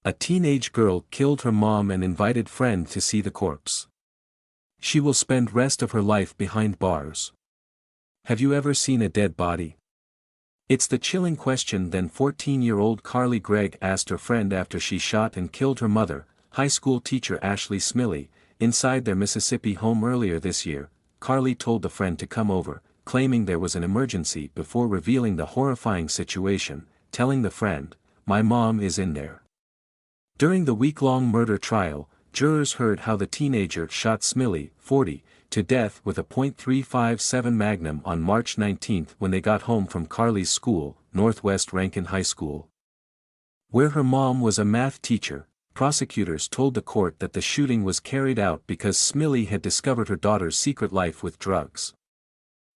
A teenage girl killed her mom and invited friend to see the corpse. She will spend rest of her life behind bars. Have you ever seen a dead body? It's the chilling question then 14-year-old Carly Gregg asked her friend after she shot and killed her mother, high school teacher Ashley Smiley, inside their Mississippi home earlier this year. Carly told the friend to come over, claiming there was an emergency before revealing the horrifying situation, telling the friend, "My mom is in there." During the week-long murder trial, jurors heard how the teenager shot Smiley, 40, to death with a .357 Magnum on March 19 when they got home from Carly's school, Northwest Rankin High School. Where her mom was a math teacher, prosecutors told the court that the shooting was carried out because Smiley had discovered her daughter's secret life with drugs.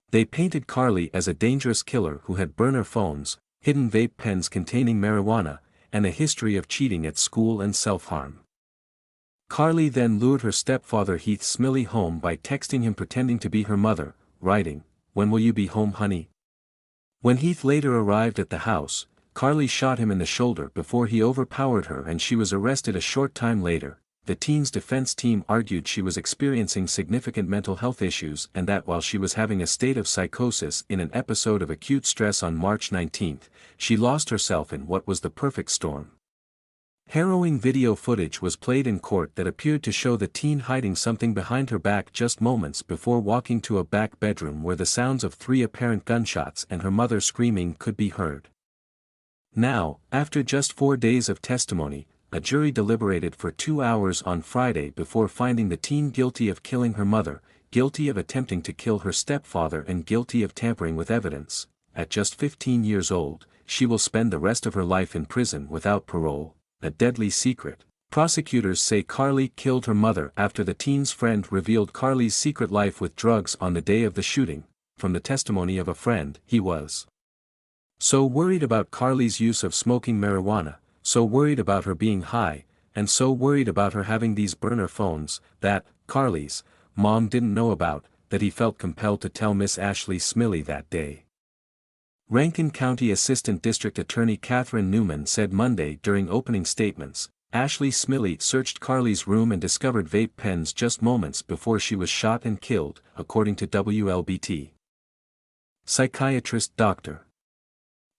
They painted Carly as a dangerous killer who had burner phones, hidden vape pens containing marijuana, and a history of cheating at school and self-harm. Carly then lured her stepfather Heath Smiley home by texting him pretending to be her mother, writing, "When will you be home, honey?" When Heath later arrived at the house, Carly shot him in the shoulder before he overpowered her and she was arrested a short time later. The teen's defense team argued she was experiencing significant mental health issues and that while she was having a state of psychosis in an episode of acute stress on March 19, she lost herself in what was the perfect storm. Harrowing video footage was played in court that appeared to show the teen hiding something behind her back just moments before walking to a back bedroom where the sounds of 3 apparent gunshots and her mother screaming could be heard. Now, after just 4 days of testimony, a jury deliberated for 2 hours on Friday before finding the teen guilty of killing her mother, guilty of attempting to kill her stepfather and guilty of tampering with evidence. At just 15 years old, she will spend the rest of her life in prison without parole, a deadly secret. Prosecutors say Carly killed her mother after the teen's friend revealed Carly's secret life with drugs on the day of the shooting. From the testimony of a friend, he was so worried about Carly's use of smoking marijuana, so worried about her being high, and so worried about her having these burner phones, that Carly's mom didn't know about, that he felt compelled to tell Miss Ashley Smiley that day. Rankin County Assistant District Attorney Catherine Newman said Monday during opening statements, Ashley Smiley searched Carly's room and discovered vape pens just moments before she was shot and killed, according to WLBT. Psychiatrist Dr.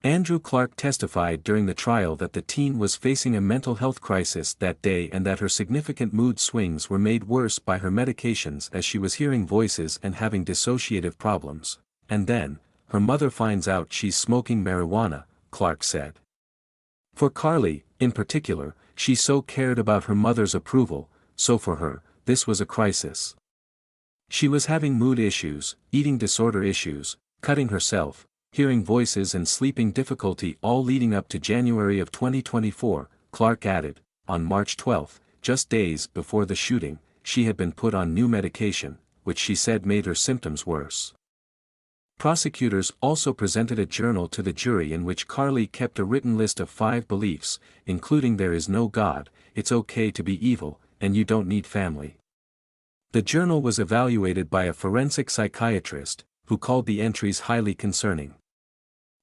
Andrew Clark testified during the trial that the teen was facing a mental health crisis that day and that her significant mood swings were made worse by her medications as she was hearing voices and having dissociative problems. And then, her mother finds out she's smoking marijuana, Clark said. For Carly, in particular, she so cared about her mother's approval, so for her, this was a crisis. She was having mood issues, eating disorder issues, cutting herself, hearing voices and sleeping difficulty all leading up to January of 2024, Clark added. On March 12, just days before the shooting, she had been put on new medication, which she said made her symptoms worse. Prosecutors also presented a journal to the jury in which Carly kept a written list of 5 beliefs, including there is no God, it's okay to be evil, and you don't need family. The journal was evaluated by a forensic psychiatrist, who called the entries highly concerning.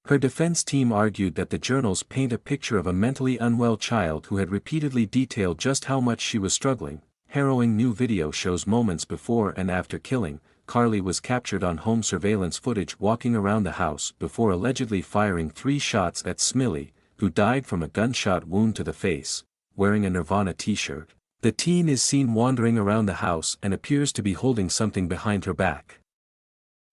Her defense team argued that the journals paint a picture of a mentally unwell child who had repeatedly detailed just how much she was struggling. Harrowing new video shows moments before and after killing. Carly was captured on home surveillance footage walking around the house before allegedly firing 3 shots at Smiley, who died from a gunshot wound to the face, wearing a Nirvana t-shirt. The teen is seen wandering around the house and appears to be holding something behind her back.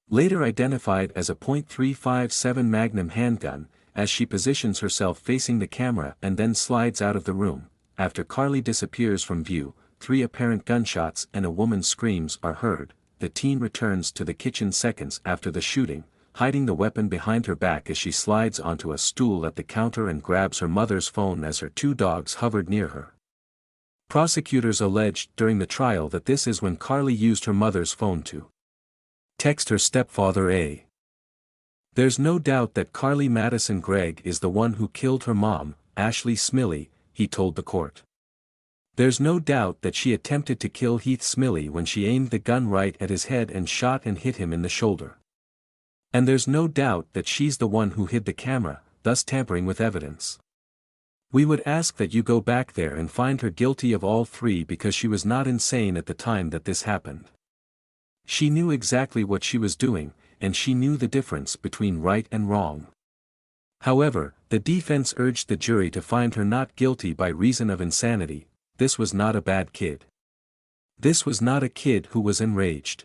Later identified as a .357 Magnum handgun, as she positions herself facing the camera and then slides out of the room. After Carly disappears from view, 3 apparent gunshots and a woman's screams are heard. The teen returns to the kitchen seconds after the shooting, hiding the weapon behind her back as she slides onto a stool at the counter and grabs her mother's phone as her 2 dogs hovered near her. Prosecutors alleged during the trial that this is when Carly used her mother's phone to text her stepfather A. There's no doubt that Carly Madison Gregg is the one who killed her mom, Ashley Smiley, he told the court. There's no doubt that she attempted to kill Heath Smiley when she aimed the gun right at his head and shot and hit him in the shoulder. And there's no doubt that she's the one who hid the camera, thus tampering with evidence. We would ask that you go back there and find her guilty of all three because she was not insane at the time that this happened. She knew exactly what she was doing, and she knew the difference between right and wrong. However, the defense urged the jury to find her not guilty by reason of insanity. This was not a bad kid. This was not a kid who was enraged.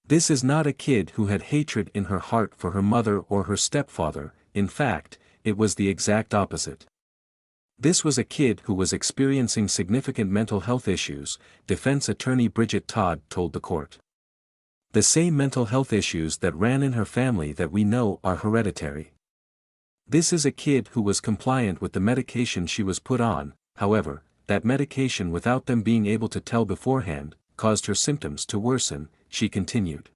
This is not a kid who had hatred in her heart for her mother or her stepfather. In fact, it was the exact opposite. This was a kid who was experiencing significant mental health issues, defense attorney Bridget Todd told the court. The same mental health issues that ran in her family that we know are hereditary. This is a kid who was compliant with the medication she was put on. However, that medication, without them being able to tell beforehand, caused her symptoms to worsen, she continued.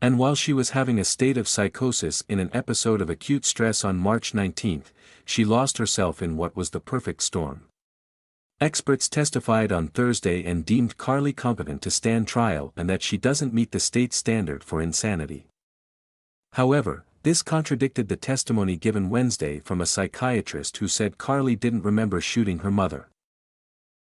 And while she was having a state of psychosis in an episode of acute stress on March 19, she lost herself in what was the perfect storm. Experts testified on Thursday and deemed Carly competent to stand trial and that she doesn't meet the state standard for insanity. However, this contradicted the testimony given Wednesday from a psychiatrist who said Carly didn't remember shooting her mother.